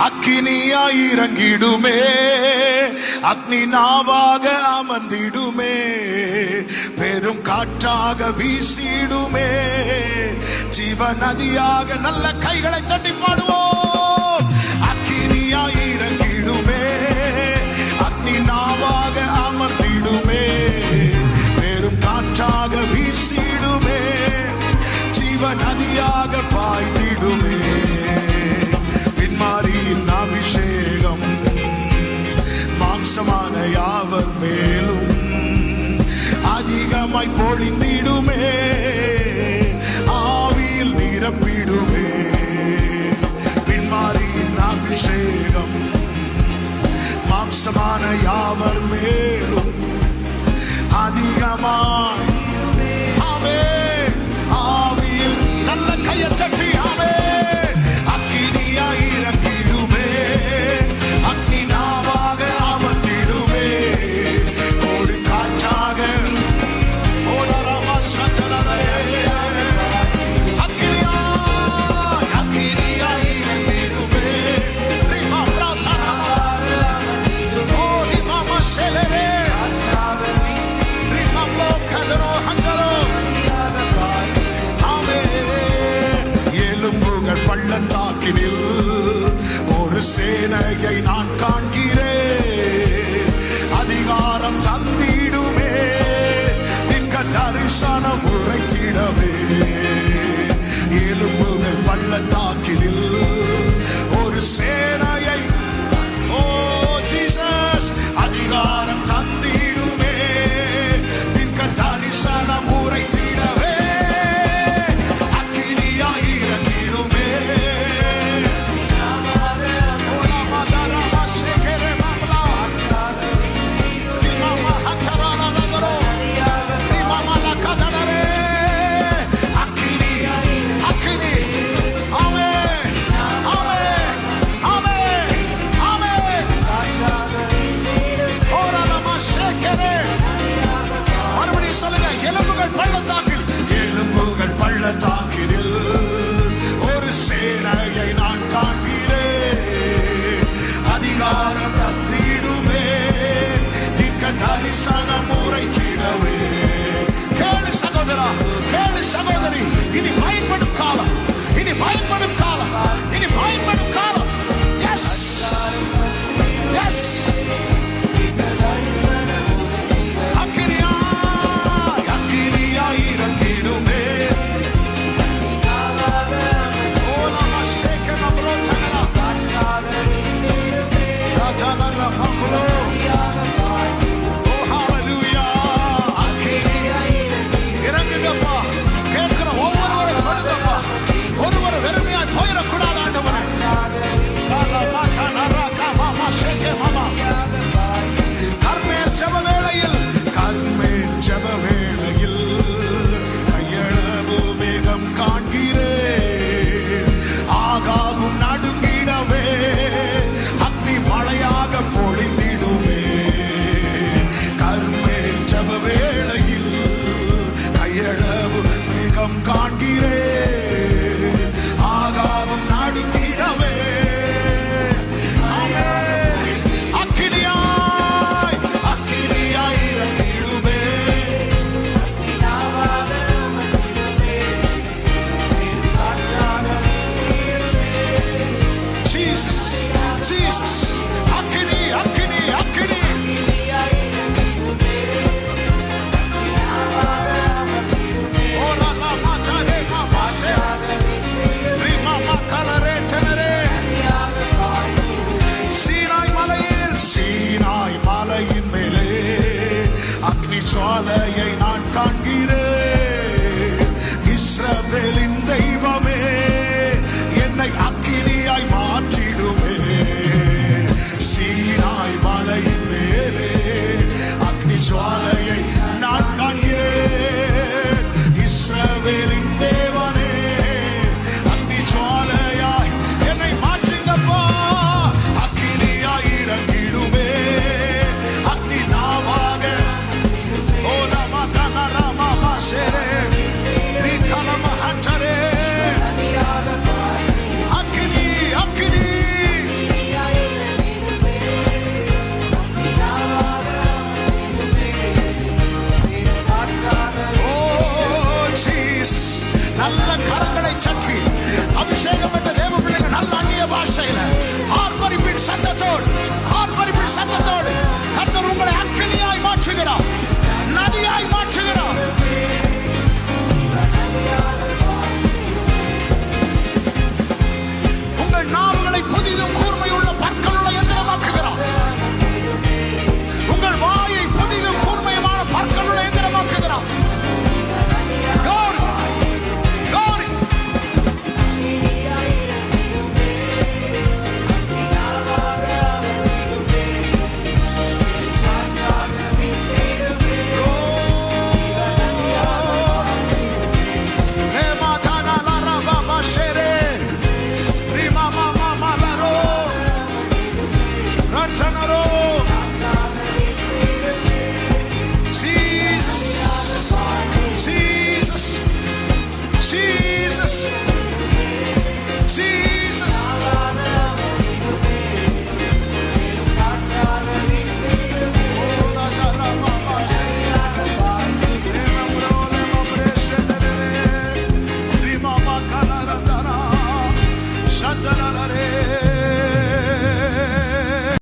அக்கினியாய் இறங்கிடுமே, அக்னி நாவாக அமர்ந்திடுமே, பெரும் காற்றாக வீசிடுமே, ஜீவ நதியாக. நல்ல கைகளை தட்டி பாடுவோம். அக்கினியாய் இறங்கிடுமே, அக்னி நாவாக அமர்ந்திடுமே, பெரும் காற்றாக வீசிடுமே, ஜீவ நதியாக பாய்ந்திடுமே. பின்மாரியின் அபிஷேகம் மாம்சமான யாவர் மேலும் அதிகமாய் பொழிந்திடுமே, ஆவியில் நிரப்பிடுமே. பின்மாரியின் அபிஷேகம் மாம்சமான யாவர் மேலும் அதிகமாய் ஆவியில். நல்ல கையை தட்டி ஆமே. அக்கினியாய் இறங்கிடுமே, அக்னி நாவாக அமர்ந்திடுமே, கோடி காற்றாக அக்கினியாய் இறங்கிடுமே. எலும்புகள் பள்ளத்தாக்கினில் ஒரு சேனையை நான் காண்கிறேன், அதிகாரம் தந்திடுமே, திக்க தரிசனம் உரைத்திடவே. எலும்புகள் பள்ளத்தாக்கினில் ஒரு சேனையை, ஓ ஜீசஸ், அதிகாரம் தந்திடுமே, திக்க தரிசனம் உரைத்திடவே. அக்கினியாய் இறங்கிடுமே, எலும்புகள் பள்ளத்தாக்கினில் ஒரு சேனையை நான் காண்கிறேன், அதிகாரம் தந்திடுமே, திக்க தரிசனம் உரைத்திடவே. கேளு சகோதரா, கேளு சகோதரி, இனி பயன்படும் காலம், இனி பயன்படும் காலம், இனி பயன்படும் காலம். S S. கர்மேல் ஜெப வேளையில் கையளவு மேகம் காண்கிறேன், ஆகாவும் நடுங்கிடவே, அக்னி மழையாக பொழிந்திடுமே. கர்மேல் ஜெப வேளையில் கையளவு மேகம் காண்கிறேன், ஆகாவும் நடுங்கிடவே. ஜுவாலையை நான் காண்கிறேன், இஸ்ரவேலின் தெய்வமே என்னை அக்கினியாய் மாற்றிடுமே. சீனாய் மலையின் மேலே அக்னி ஜுவாலையை நான் காண்கிறேன், இஸ்ரவேலின் தேவனே அக்னி ஜுவாலையாய் என்னை மாற்றுங்கப்பா. அக்கினியாய் இறங்கிடுமே, அக்னி நாவாக, ஓ ராமா தன ராமா பாஷையில ஆர்ப்பரிப்பின் சத்தத்தோடு, ஆர்ப்பரிப்பின் சத்தத்தோடு கர்த்தர் உங்களை அக்கினியாய் மாற்றுகிறார், நதியாய் மாற்றுகிறார்.